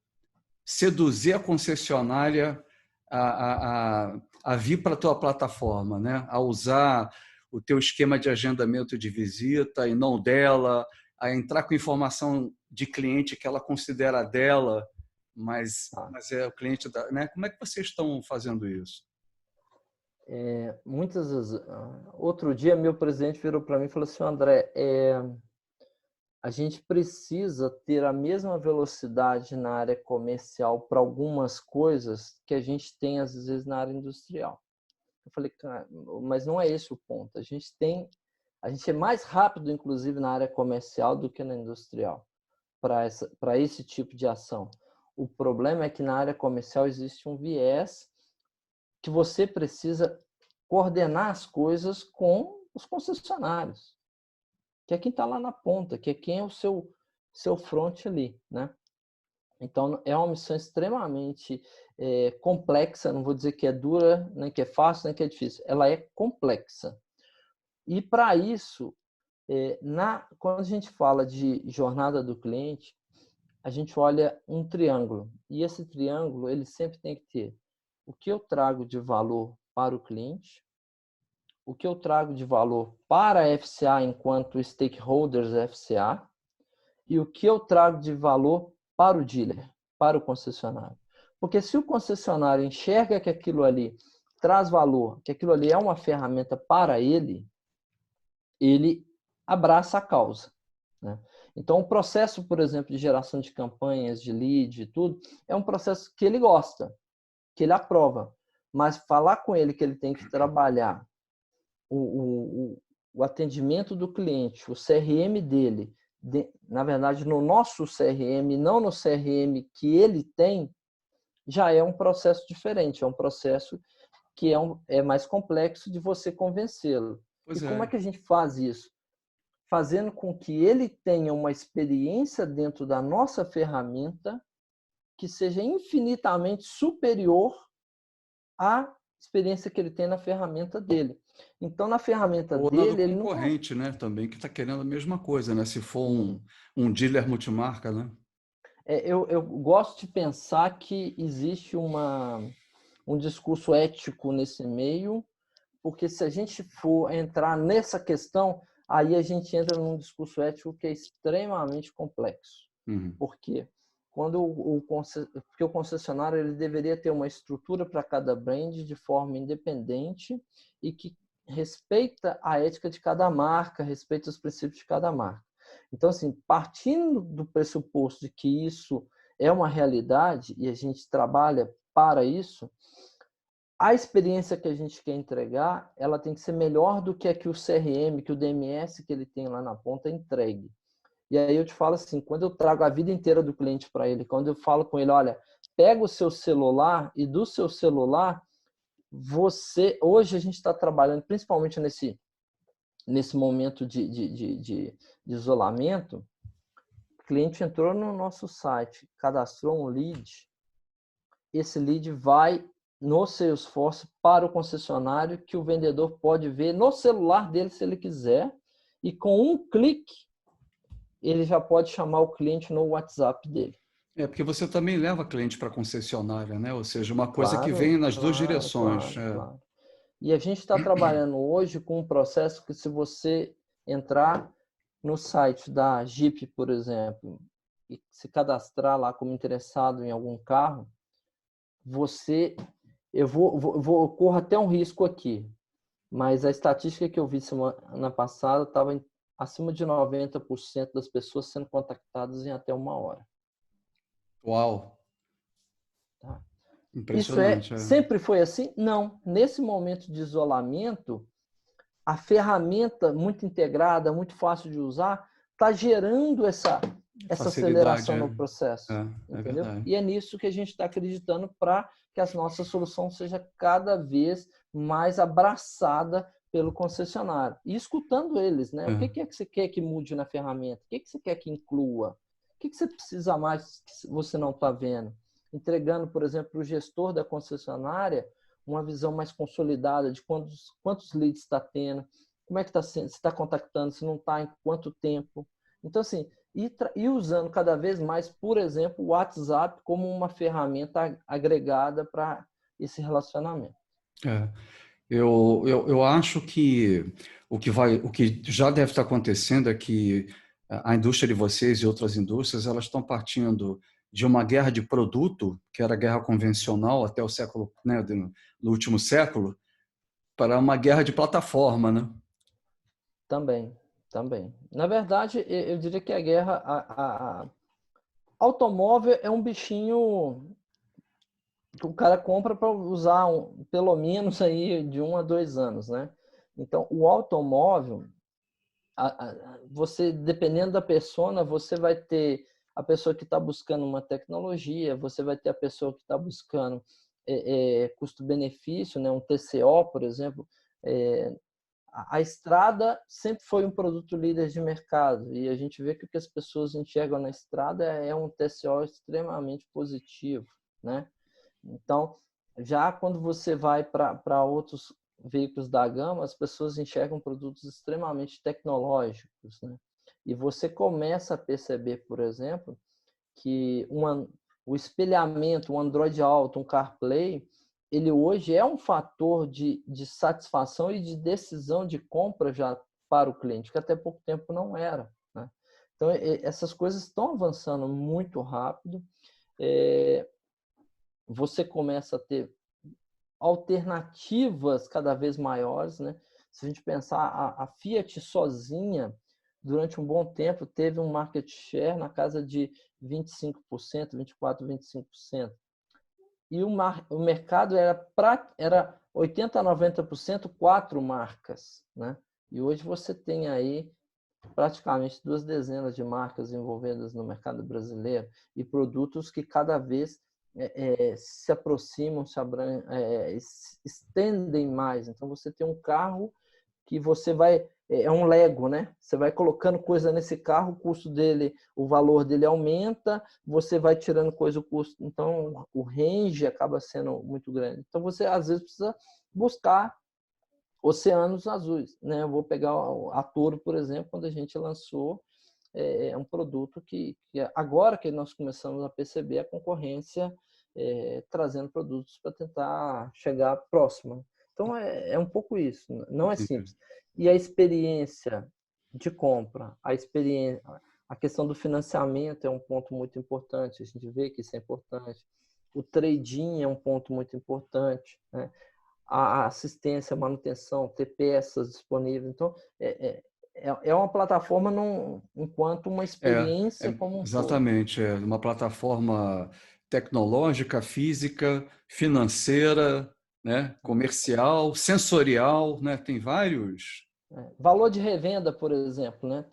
seduzir a concessionária a vir para a tua plataforma, né? A usar o teu esquema de agendamento de visita e não dela, a entrar com informação de cliente que ela considera dela, Tá. mas é o cliente da, né? Como é que vocês estão fazendo isso? Muitas vezes, outro dia, meu presidente virou para mim e falou assim: André, a gente precisa ter a mesma velocidade na área comercial para algumas coisas que a gente tem, às vezes, na área industrial. Eu falei, cara, mas não é esse o ponto. A gente é mais rápido, inclusive, na área comercial do que na industrial, para esse tipo de ação. O problema é que na área comercial existe um viés que você precisa coordenar as coisas com os concessionários, que é quem está lá na ponta, que é quem é o seu front ali, né? Então, é uma missão extremamente complexa, não vou dizer que é dura, nem que é fácil, nem que é difícil. Ela é complexa. E, para isso, quando a gente fala de jornada do cliente, a gente olha um triângulo. E esse triângulo, ele sempre tem que ter o que eu trago de valor para o cliente, o que eu trago de valor para a FCA enquanto stakeholders FCA e o que eu trago de valor para o dealer, para o concessionário. Porque se o concessionário enxerga que aquilo ali traz valor, que aquilo ali é uma ferramenta para ele, ele abraça a causa, né? Então, o processo, por exemplo, de geração de campanhas, de lead, tudo, é um processo que ele gosta, que ele aprova. Mas falar com ele que ele tem que trabalhar o atendimento do cliente, o CRM dele, na verdade, no nosso CRM, não no CRM que ele tem, já é um processo diferente, é um processo que é mais complexo de você convencê-lo. E Pois como é é. que a gente faz isso? Fazendo com que ele tenha uma experiência dentro da nossa ferramenta que seja infinitamente superior à experiência que ele tem na ferramenta dele. Então, na ferramenta Ou na do dele, ele não vai. concorrente, né? Também que está querendo a mesma coisa, né? Se for Sim. um dealer multimarca, né? Eu gosto de pensar que existe um discurso ético nesse meio, porque se a gente for entrar nessa questão, aí a gente entra num discurso ético que é extremamente complexo. Uhum. Por quê? Porque o concessionário ele deveria ter uma estrutura para cada brand de forma independente e que respeita a ética de cada marca, respeita os princípios de cada marca. Então, assim, partindo do pressuposto de que isso é uma realidade e a gente trabalha para isso, a experiência que a gente quer entregar, ela tem que ser melhor do que a que o CRM, que o DMS que ele tem lá na ponta entregue. E aí eu te falo assim, quando eu trago a vida inteira do cliente para ele, quando eu falo com ele, olha, pega o seu celular e do seu celular, hoje a gente está trabalhando, principalmente nesse momento de isolamento, o cliente entrou no nosso site, cadastrou um lead, esse lead vai no Salesforce para o concessionário que o vendedor pode ver no celular dele se ele quiser e com um clique ele já pode chamar o cliente no WhatsApp dele. Porque você também leva cliente para concessionária, né? Ou seja, uma coisa que Claro, vem nas duas claro, direções. claro, claro. E a gente está trabalhando hoje com um processo que, se você entrar no site da Jeep, por exemplo, e se cadastrar lá como interessado em algum carro, eu corro até um risco aqui, mas a estatística que eu vi semana passada estava acima de 90% das pessoas sendo contactadas em até 1 hora. Uau, Tá? Isso impressionante. sempre foi assim? Não. Nesse momento de isolamento, a ferramenta muito integrada, muito fácil de usar, está gerando essa Facilidade, aceleração no processo, é entendeu? verdade. E é nisso que a gente está acreditando para que a nossa solução seja cada vez mais abraçada pelo concessionário. E escutando eles, né? O É. que é que você quer que mude na ferramenta? O que é que você quer que inclua? O que você precisa mais que você não está vendo? Entregando, por exemplo, para o gestor da concessionária uma visão mais consolidada de quantos leads está tendo, como é que está sendo, se está contactando, se não está, em quanto tempo. Então, assim, e usando cada vez mais, por exemplo, o WhatsApp como uma ferramenta agregada para esse relacionamento. É. Eu acho que o que já deve estar acontecendo é que a indústria de vocês e outras indústrias elas estão partindo de uma guerra de produto, que era a guerra convencional até o século, né, no último século, para uma guerra de plataforma, né? Também, também. Na verdade, eu diria que a guerra, automóvel é um bichinho que o cara compra para usar pelo menos aí de 1 a 2 anos, né? Então, o automóvel, você, dependendo da persona, você vai ter a pessoa que está buscando uma tecnologia, você vai ter a pessoa que está buscando custo-benefício, né? Um TCO, por exemplo. A estrada sempre foi um produto líder de mercado e a gente vê que o que as pessoas enxergam na estrada é um TCO extremamente positivo, né? Então, já quando você vai para outros veículos da gama, as pessoas enxergam produtos extremamente tecnológicos, né? E você começa a perceber, por exemplo, que o espelhamento, um Android Auto, um CarPlay, ele hoje é um fator de satisfação e de decisão de compra já para o cliente, que até pouco tempo não era, né? Então, essas coisas estão avançando muito rápido. Você começa a ter alternativas cada vez maiores, né? Se a gente pensar, a Fiat sozinha, durante um bom tempo, teve um market share na casa de 25%, 24%, 25%. E o mercado era 80% a 90% 4 marcas, né? E hoje você tem aí praticamente 2 dezenas de marcas envolvidas no mercado brasileiro e produtos que cada vez se aproximam, se estendem mais. Então, você tem um carro que você vai... É um Lego, né? Você vai colocando coisa nesse carro, o custo dele, o valor dele aumenta, você vai tirando coisa, o custo... Então, o range acaba sendo muito grande. Então, você, às vezes, precisa buscar oceanos azuis, né? Eu vou pegar a Toro, por exemplo, quando a gente lançou um produto que agora que nós começamos a perceber a concorrência trazendo produtos para tentar chegar próximo. Então, é um pouco isso, não é simples. E a experiência de compra, a questão do financiamento é um ponto muito importante, a gente vê que isso é importante. O trading é um ponto muito importante, né? A assistência, a manutenção, ter peças disponíveis. Então, é uma plataforma enquanto uma experiência como um todo. Exatamente, é uma plataforma tecnológica, física, financeira, né, comercial, sensorial, né, tem vários. Valor de revenda, por exemplo, né?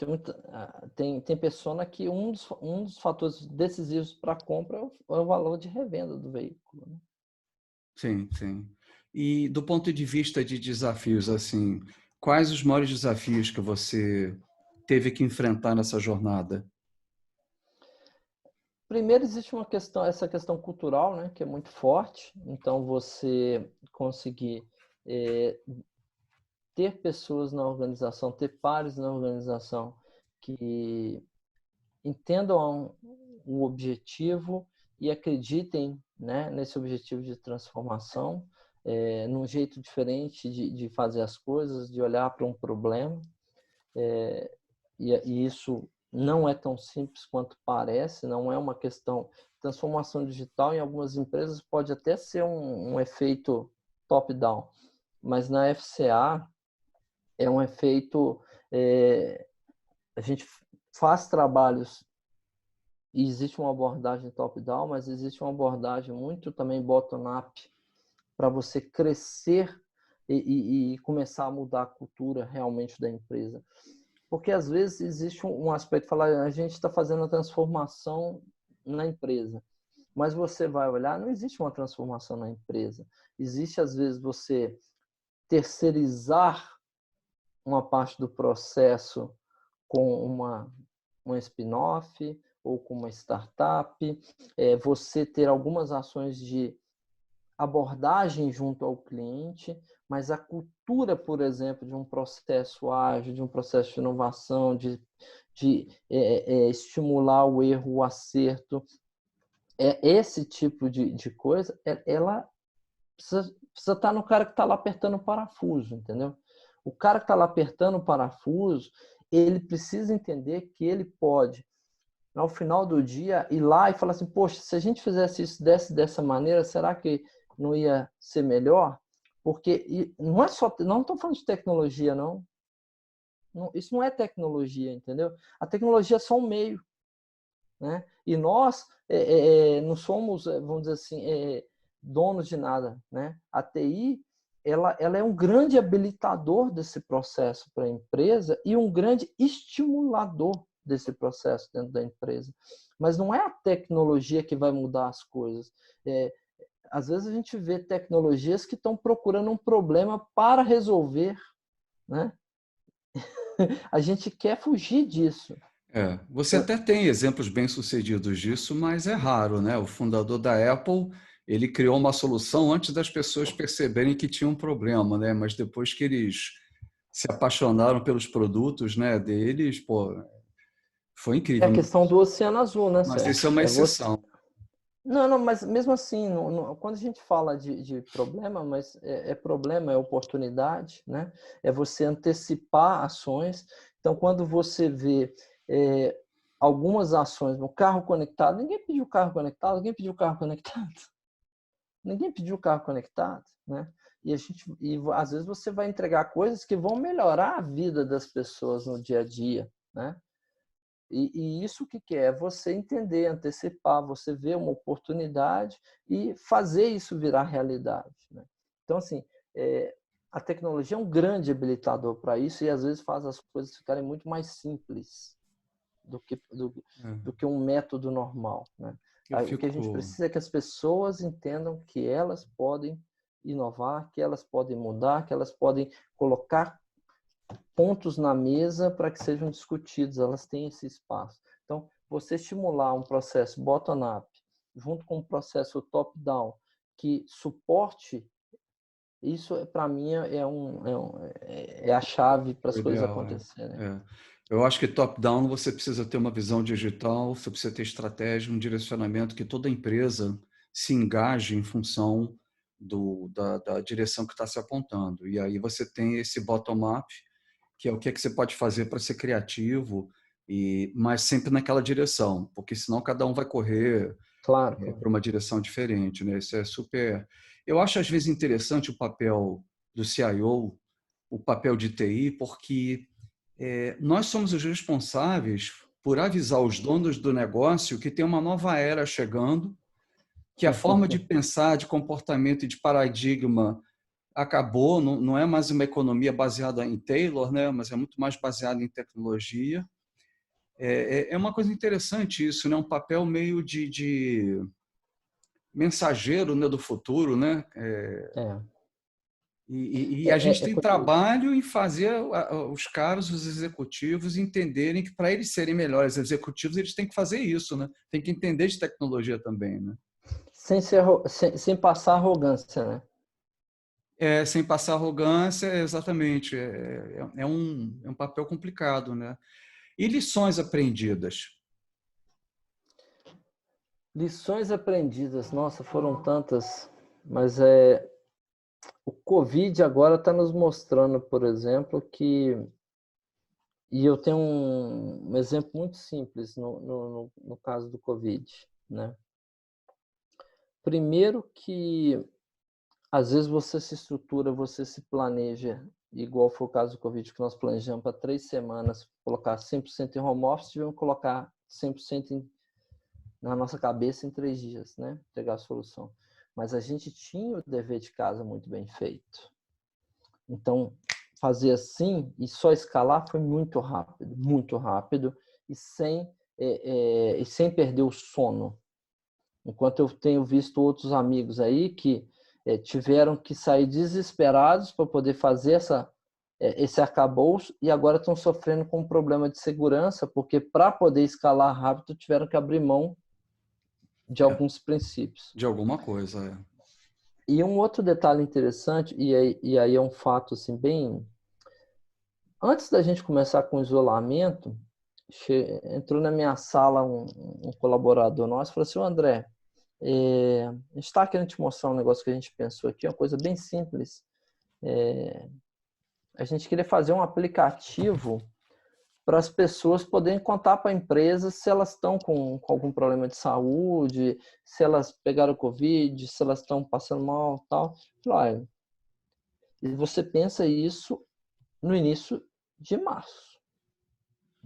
Tem persona que um dos fatores decisivos para a compra é o valor de revenda do veículo, né? Sim, sim. E do ponto de vista de desafios, assim, quais os maiores desafios que você teve que enfrentar nessa jornada? Primeiro, existe essa questão cultural, né, que é muito forte. Então, você conseguir é, ter pessoas na organização, ter pares na organização que entendam o objetivo e acreditem, né, nesse objetivo de transformação, num jeito diferente de fazer as coisas, de olhar para um problema. E isso não é tão simples quanto parece, não é uma questão... Transformação digital em algumas empresas pode até ser um efeito top-down, mas na FCA é um efeito... a gente faz trabalhos existe uma abordagem top-down, mas existe uma abordagem muito também bottom-up para você crescer e começar a mudar a cultura realmente da empresa. Porque às vezes existe um aspecto, falar, a gente está fazendo a transformação na empresa, mas você vai olhar, não existe uma transformação na empresa. Existe às vezes você terceirizar uma parte do processo com uma spin-off ou com uma startup, você ter algumas ações de abordagem junto ao cliente, mas a cultura, por exemplo, de um processo ágil, de um processo de inovação, de estimular o erro, o acerto, esse tipo de coisa, ela precisa estar no cara que está lá apertando o parafuso, entendeu? O cara que está lá apertando o parafuso, ele precisa entender que ele pode, ao final do dia, ir lá e falar assim, poxa, se a gente fizesse isso dessa maneira, será que não ia ser melhor? Porque não é só, não estou falando de tecnologia, não. Isso não é tecnologia, entendeu? A tecnologia é só um meio, né? E nós não somos, vamos dizer assim, donos de nada, né? A TI, ela é um grande habilitador desse processo para a empresa e um grande estimulador desse processo dentro da empresa. Mas não é a tecnologia que vai mudar as coisas. Às vezes a gente vê tecnologias que estão procurando um problema para resolver, né? A gente quer fugir disso. Você até tem exemplos bem-sucedidos disso, mas é raro, né? O fundador da Apple, ele criou uma solução antes das pessoas perceberem que tinha um problema, né? Mas depois que eles se apaixonaram pelos produtos, né, deles, pô, foi É a incrível. questão do oceano azul, né, Mas Sérgio? isso é uma exceção. Não, mas mesmo assim, quando a gente fala de problema, mas problema, é oportunidade, né? É você antecipar ações. Então, quando você vê algumas ações no carro conectado, ninguém pediu carro conectado, ninguém pediu carro conectado. Ninguém pediu carro conectado, né? E às vezes você vai entregar coisas que vão melhorar a vida das pessoas no dia a dia, né? E isso o que é? Você entender, antecipar, você ver uma oportunidade e fazer isso virar realidade, né? Então, assim, a tecnologia é um grande habilitador para isso e às vezes faz as coisas ficarem muito mais simples do que um método normal, né? O que a gente precisa é que as pessoas entendam que elas podem inovar, que elas podem mudar, que elas podem colocar pontos na mesa para que sejam discutidos, elas têm esse espaço. Então, você estimular um processo bottom-up junto com um processo top-down que suporte, isso para mim é a chave para as coisas Ideal, acontecerem. Eu acho que top-down você precisa ter uma visão digital, você precisa ter estratégia, um direcionamento que toda empresa se engaje em função da direção que está se apontando. E aí você tem esse bottom-up, que é o que você pode fazer para ser criativo, mas sempre naquela direção, porque senão cada um vai correr Claro. para uma direção diferente, né? Isso é super. Eu acho às vezes interessante o papel do CIO, o papel de TI, porque nós somos os responsáveis por avisar os donos do negócio que tem uma nova era chegando, que a forma de pensar, de comportamento e de paradigma acabou, não é mais uma economia baseada em Taylor, né? Mas é muito mais baseada em tecnologia. É uma coisa interessante isso, né? Um papel meio de mensageiro, né, do futuro, né? E a gente tem trabalho em fazer os caras, os executivos, entenderem que para eles serem melhores executivos, eles têm que fazer isso, né? Tem que entender de tecnologia também, né? Sem passar arrogância, né? Sem passar arrogância, exatamente. É um papel complicado, né? E lições aprendidas? Lições aprendidas, nossa, foram tantas, mas o Covid agora está nos mostrando, por exemplo, e eu tenho um exemplo muito simples no caso do Covid, né? Primeiro que às vezes você se estrutura, você se planeja, igual foi o caso do Covid, que nós planejamos para 3 semanas, colocar 100% em home office, tivemos que colocar 100% na nossa cabeça em 3 dias, né? Pegar a solução. Mas a gente tinha o dever de casa muito bem feito. Então, fazer assim e só escalar foi muito rápido e sem perder o sono. Enquanto eu tenho visto outros amigos aí que tiveram que sair desesperados para poder fazer esse arcabouço e agora estão sofrendo com um problema de segurança, porque para poder escalar rápido tiveram que abrir mão de alguns princípios. De alguma coisa, E um outro detalhe interessante, e aí é um fato assim, bem... Antes da gente começar com o isolamento, entrou na minha sala um colaborador nosso e falou assim: André, a gente está querendo te mostrar um negócio que a gente pensou aqui, uma coisa bem simples. A gente queria fazer um aplicativo para as pessoas poderem contar para a empresa se elas estão com algum problema de saúde, se elas pegaram Covid, se elas estão passando mal e tal. Olha, e você pensa isso no início de março.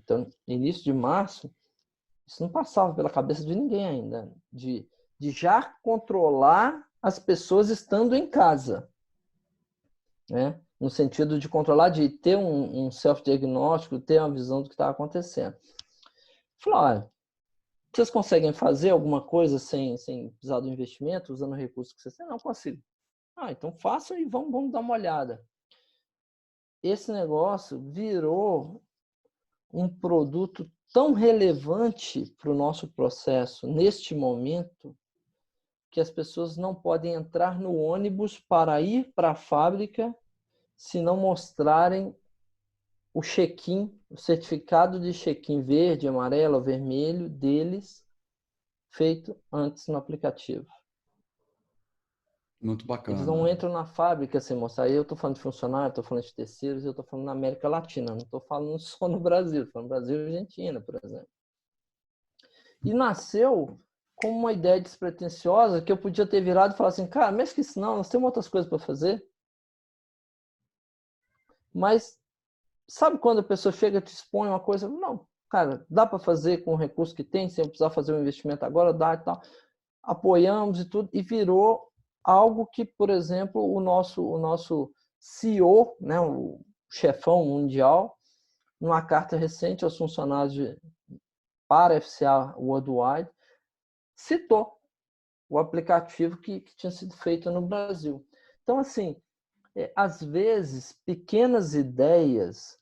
Então, no início de março, isso não passava pela cabeça de ninguém ainda, de já controlar as pessoas estando em casa, né? No sentido de controlar, de ter um self-diagnóstico, ter uma visão do que está acontecendo. Falei, olha, vocês conseguem fazer alguma coisa sem precisar do investimento, usando recursos que vocês têm? Não consigo. Então façam e vamos dar uma olhada. Esse negócio virou um produto tão relevante para o nosso processo neste momento que as pessoas não podem entrar no ônibus para ir para a fábrica se não mostrarem o check-in, o certificado de check-in verde, amarelo ou vermelho deles feito antes no aplicativo. Muito bacana. Eles não entram na fábrica sem mostrar. Eu estou falando de funcionário, estou falando de terceiros, eu estou falando na América Latina, não estou falando só no Brasil, estou falando no Brasil e Argentina, por exemplo. E nasceu como uma ideia despretensiosa que eu podia ter virado e falar assim, cara, mas que isso não, nós temos outras coisas para fazer. Mas sabe quando a pessoa chega e te expõe uma coisa? Não, cara, dá para fazer com o recurso que tem, sem eu precisar fazer um investimento agora, dá e tal. Apoiamos e tudo, e virou algo que, por exemplo, o nosso CEO, né, o chefão mundial, numa carta recente aos funcionários para a FCA Worldwide, citou o aplicativo que tinha sido feito no Brasil. Então, assim, às vezes, pequenas ideias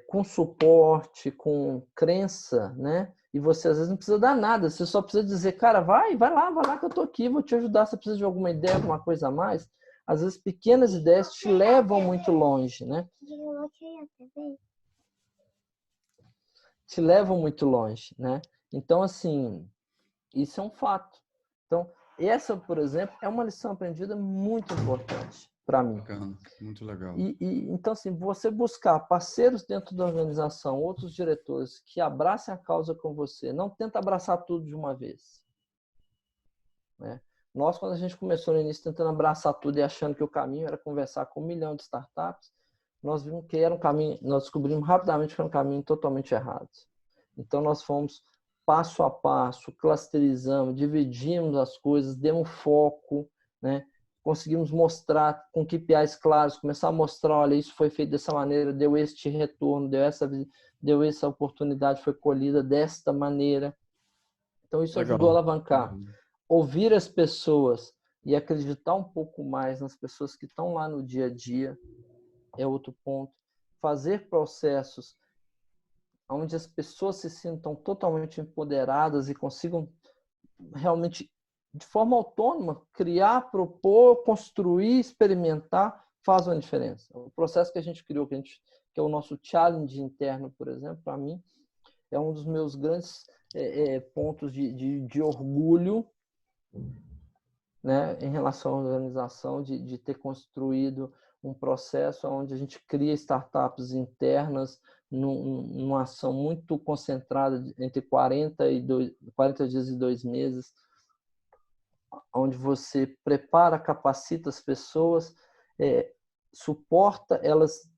com suporte, com crença, né? E você às vezes não precisa dar nada, você só precisa dizer, cara, vai lá que eu tô aqui, vou te ajudar, você precisa de alguma ideia, alguma coisa a mais. Às vezes pequenas ideias te levam muito longe, né? Te levam muito longe, né? Então, assim, isso é um fato. Então, essa, por exemplo, é uma lição aprendida muito importante para mim. Bacana, muito legal. Então, assim, você buscar parceiros dentro da organização, outros diretores que abracem a causa com você, não tenta abraçar tudo de uma vez. Né? Nós, quando a gente começou no início tentando abraçar tudo e achando que o caminho era conversar com 1 milhão de startups, nós vimos que era um caminho, nós descobrimos rapidamente que era um caminho totalmente errado. Então, nós fomos passo a passo, clusterizamos, dividimos as coisas, demos foco, né? Conseguimos mostrar com KPIs claros, começar a mostrar, olha, isso foi feito dessa maneira, deu este retorno, deu essa oportunidade, foi colhida desta maneira. Então, isso Legal. ajudou a alavancar. Ouvir as pessoas e acreditar um pouco mais nas pessoas que estão lá no dia a dia é outro ponto. Fazer processos onde as pessoas se sintam totalmente empoderadas e consigam realmente, de forma autônoma, criar, propor, construir, experimentar, faz uma diferença. O processo que a gente criou, que é o nosso challenge interno, por exemplo, para mim, é um dos meus grandes pontos de orgulho, né, em relação à organização, de ter construído um processo onde a gente cria startups internas numa ação muito concentrada entre 40 dias e 2 meses, onde você prepara, capacita as pessoas, suporta,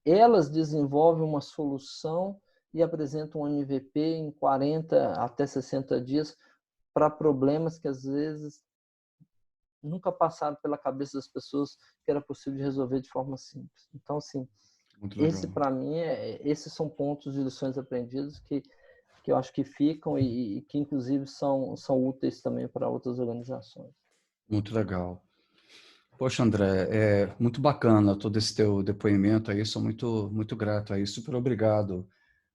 elas desenvolvem uma solução e apresentam um MVP em 40 até 60 dias para problemas que às vezes nunca passaram pela cabeça das pessoas que era possível de resolver de forma simples. Então, assim, Muito esse legal. para mim esses são pontos de lições aprendidas que eu acho que ficam e que inclusive são úteis também para outras organizações. Muito legal. Poxa, André, é muito bacana todo esse teu depoimento aí, sou muito grato aí, super obrigado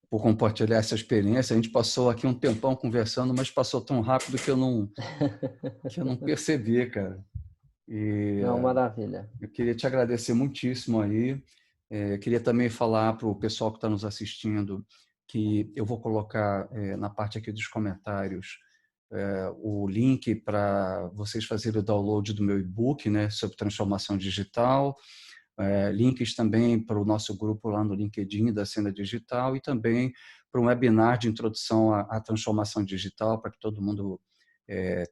por compartilhar essa experiência. A gente passou aqui um tempão conversando, mas passou tão rápido que eu não percebi, cara. E Não, maravilha. eu queria te agradecer muitíssimo aí. Queria também falar para o pessoal que está nos assistindo que eu vou colocar na parte aqui dos comentários o link para vocês fazerem o download do meu e-book, né, sobre transformação digital, links também para o nosso grupo lá no LinkedIn da Cena Digital e também para um webinar de introdução à transformação digital, para que todo mundo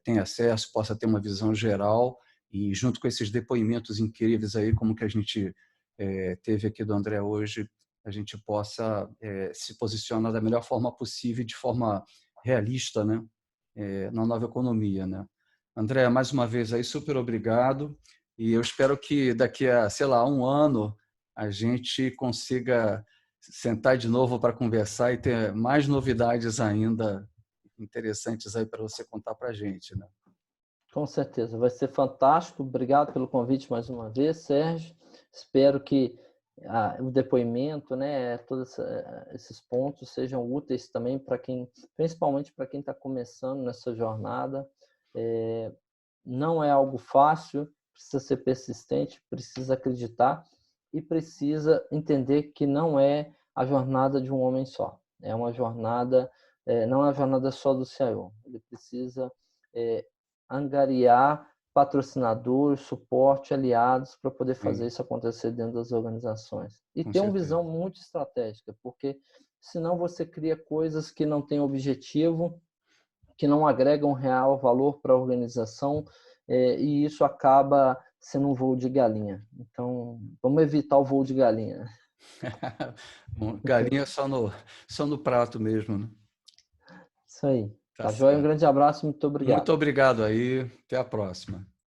tenha acesso, possa ter uma visão geral e junto com esses depoimentos incríveis aí, como que a gente teve aqui do André hoje, a gente possa se posicionar da melhor forma possível, de forma realista, né? Na nova economia, né? André, mais uma vez aí, super obrigado. E eu espero que daqui a, sei lá, um ano a gente consiga sentar de novo para conversar e ter mais novidades ainda interessantes aí para você contar para a gente, né? Com certeza, vai ser fantástico. Obrigado pelo convite mais uma vez, Sérgio. Espero que o depoimento, né, todos esses pontos sejam úteis também para quem, principalmente para quem está começando nessa jornada. Não é algo fácil, precisa ser persistente, precisa acreditar e precisa entender que não é a jornada de um homem só. É uma jornada, não é a jornada só do CIO. Ele precisa angariar patrocinadores, suporte, aliados para poder fazer Sim, isso acontecer dentro das organizações. E com ter uma visão certeza. muito estratégica, porque senão você cria coisas que não têm objetivo, que não agregam real valor para a organização, e isso acaba sendo um voo de galinha. Então, vamos evitar o voo de galinha. Bom, galinha só no prato mesmo, né? Isso aí. Tá Tá joia? Um certo. grande abraço, muito Muito obrigado. obrigado aí. Até a próxima.